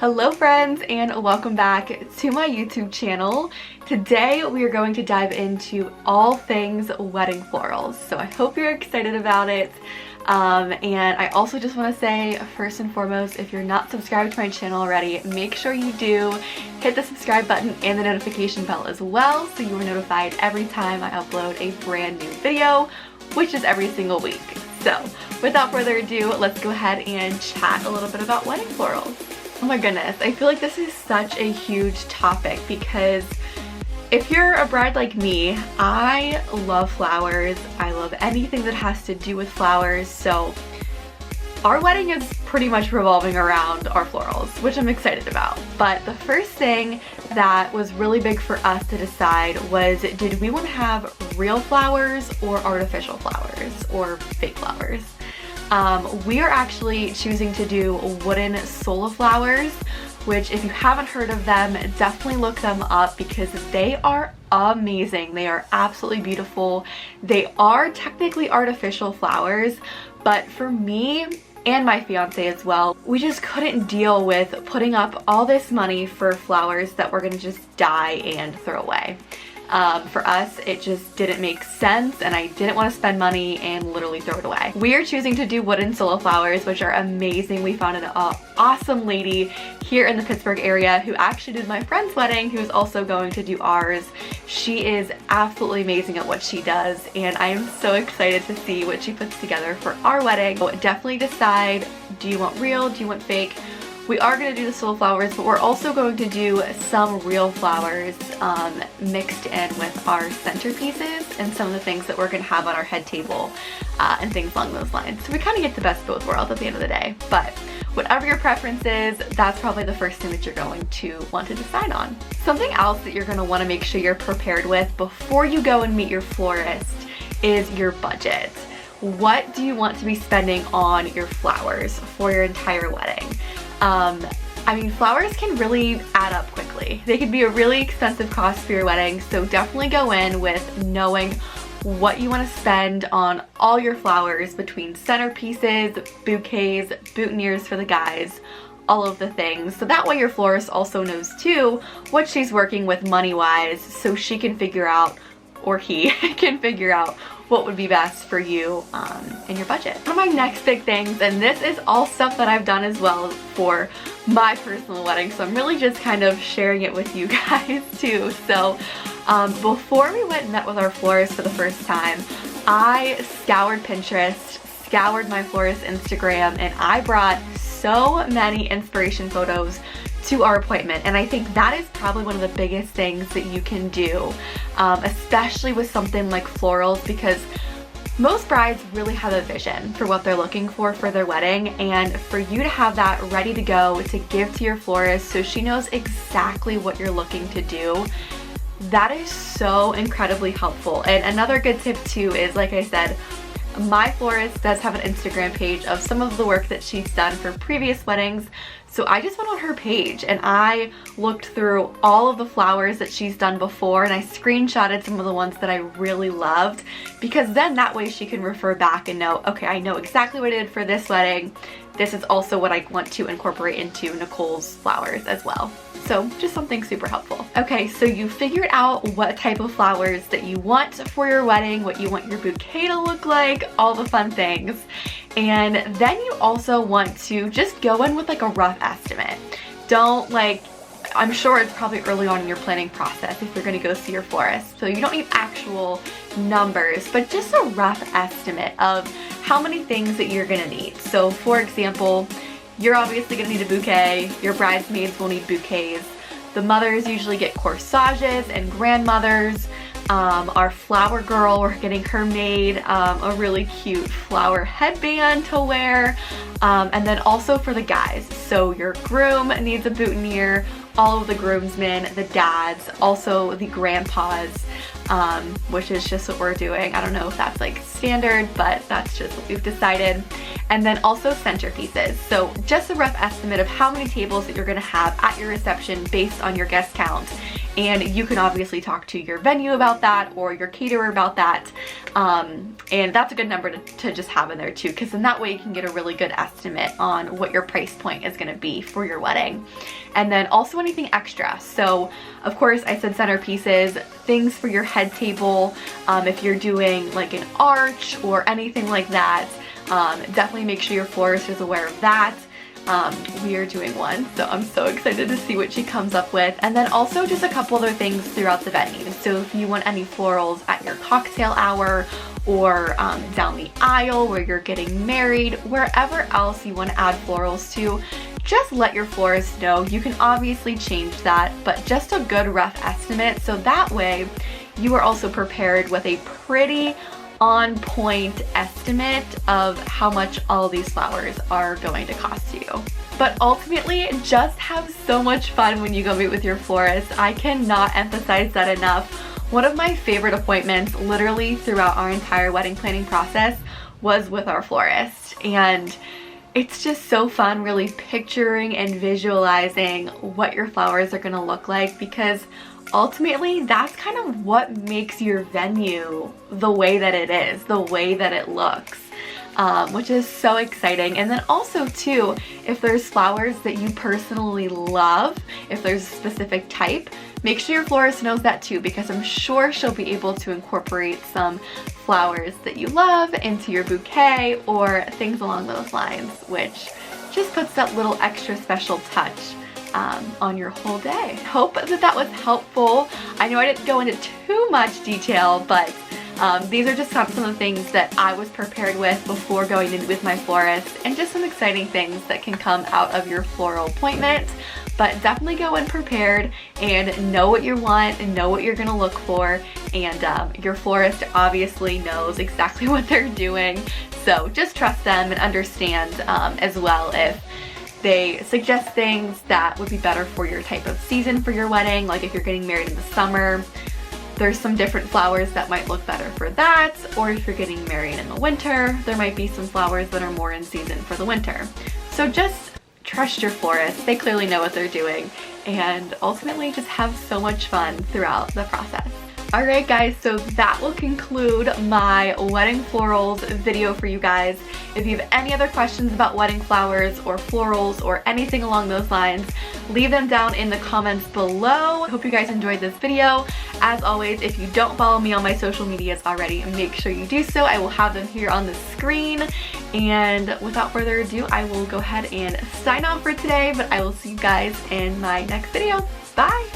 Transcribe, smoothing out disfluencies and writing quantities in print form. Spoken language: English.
Hello friends, and welcome back to my YouTube channel. Today we are going to dive into all things wedding florals, so I hope you're excited about it. And I also just want to say, first and foremost, if you're not subscribed to my channel already, make sure you do hit the subscribe button and the notification bell as well so you are notified every time I upload a brand new video, which is every single week. So without further ado, let's go ahead and chat a little bit about wedding florals. Oh my goodness, I feel like this is such a huge topic because if you're a bride like me, I love flowers. I love anything that has to do with flowers, so our wedding is pretty much revolving around our florals, which I'm excited about. But the first thing that was really big for us to decide was, did we want to have real flowers or artificial flowers or fake flowers? We are actually choosing to do wooden sola flowers, which if you haven't heard of them, definitely look them up because they are amazing. They are absolutely beautiful. They are technically artificial flowers, but for me and my fiance as well, we just couldn't deal with putting up all this money for flowers that we're gonna just die and throw away. For us, it just didn't make sense, and I didn't want to spend money and literally throw it away. We are choosing to do wooden sola flowers, which are amazing. We found an awesome lady here in the Pittsburgh area who actually did my friend's wedding, who's also going to do ours. She is absolutely amazing at what she does, and I am so excited to see what she puts together for our wedding. So definitely decide, do you want real, do you want fake? We are going to do the sola flowers, but we're also going to do some real flowers mixed in with our centerpieces and some of the things that we're going to have on our head table and things along those lines. So we kind of get the best of both worlds at the end of the day. But whatever your preference is, that's probably the first thing that you're going to want to decide on. Something else that you're going to want to make sure you're prepared with before you go and meet your florist is your budget. What do you want to be spending on your flowers for your entire wedding? I mean, flowers can really add up quickly. They could be a really expensive cost for your wedding, so definitely go in with knowing what you want to spend on all your flowers between centerpieces, bouquets, boutonnieres for the guys, all of the things. So that way your florist also knows too what she's working with money-wise, so she can figure out, or he can figure out, what would be best for you and your budget. One of my next big things, and this is all stuff that I've done as well for my personal wedding, so I'm really just kind of sharing it with you guys too. So before we went and met with our florist for the first time, I scoured Pinterest, scoured my florist Instagram, and I brought so many inspiration photos to our appointment, and I think that is probably one of the biggest things that you can do, especially with something like florals, because most brides really have a vision for what they're looking for their wedding, and for you to have that ready to go to give to your florist so she knows exactly what you're looking to do, that is so incredibly helpful. And another good tip too is, like I said, my florist does have an Instagram page of some of the work that she's done for previous weddings. So I just went on her page and I looked through all of the flowers that she's done before, and I screenshotted some of the ones that I really loved, because then that way she can refer back and know, okay, I know exactly what I did for this wedding. This is also what I want to incorporate into Nicole's flowers as well. So just something super helpful. Okay, so you figured out what type of flowers that you want for your wedding, what you want your bouquet to look like, all the fun things. And then you also want to just go in with like a rough estimate. Don't I'm sure it's probably early on in your planning process if you're gonna go see your florist, so you don't need actual numbers, but just a rough estimate of how many things that you're gonna need. So for example, you're obviously gonna need a bouquet, your bridesmaids will need bouquets, the mothers usually get corsages, and grandmothers, our flower girl, we're getting her made a really cute flower headband to wear, and then also for the guys, so your groom needs a boutonniere, all of the groomsmen, the dads, also the grandpas, which is just what we're doing. I don't know if that's like standard, but that's just what we've decided. and then also centerpieces. So just a rough estimate of how many tables that you're gonna have at your reception based on your guest count. And you can obviously talk to your venue about that or your caterer about that. And that's a good number to just have in there too, because in that way you can get a really good estimate on what your price point is gonna be for your wedding. And then also anything extra. So of course I said centerpieces, things for your head table. If you're doing like an arch or anything like that, definitely make sure your florist is aware of that. We are doing one, so I'm so excited to see what she comes up with. And then also just a couple other things throughout the venue. So if you want any florals at your cocktail hour or down the aisle where you're getting married, wherever else you want to add florals to, just let your florist know. You can obviously change that, but just a good rough estimate, so that way you are also prepared with a pretty on point estimate of how much all these flowers are going to cost you. But ultimately, just have so much fun when you go meet with your florist. I cannot emphasize that enough. One of my favorite appointments literally throughout our entire wedding planning process was with our florist, and it's just so fun really picturing and visualizing what your flowers are gonna look like, because ultimately that's kind of what makes your venue the way that it is, the way that it looks, which is so exciting. And then also too, if there's flowers that you personally love, if there's a specific type, make sure your florist knows that too, because I'm sure she'll be able to incorporate some flowers that you love into your bouquet or things along those lines, which just puts that little extra special touch on your whole day. Hope that that was helpful. I know I didn't go into too much detail, but these are just some of the things that I was prepared with before going in with my florist, and just some exciting things that can come out of your floral appointment. But definitely go in prepared and know what you want and know what you're gonna look for, and your florist obviously knows exactly what they're doing, so just trust them and understand as well if they suggest things that would be better for your type of season for your wedding. Like if you're getting married in the summer, there's some different flowers that might look better for that, or if you're getting married in the winter, there might be some flowers that are more in season for the winter. So just trust your florist. They clearly know what they're doing, and ultimately just have so much fun throughout the process. Alright guys, so that will conclude my wedding florals video for you guys. If you have any other questions about wedding flowers or florals or anything along those lines, leave them down in the comments below. Hope you guys enjoyed this video. As always, if you don't follow me on my social medias already, make sure you do so. I will have them here on the screen. And without further ado, I will go ahead and sign off for today, but I will see you guys in my next video. Bye!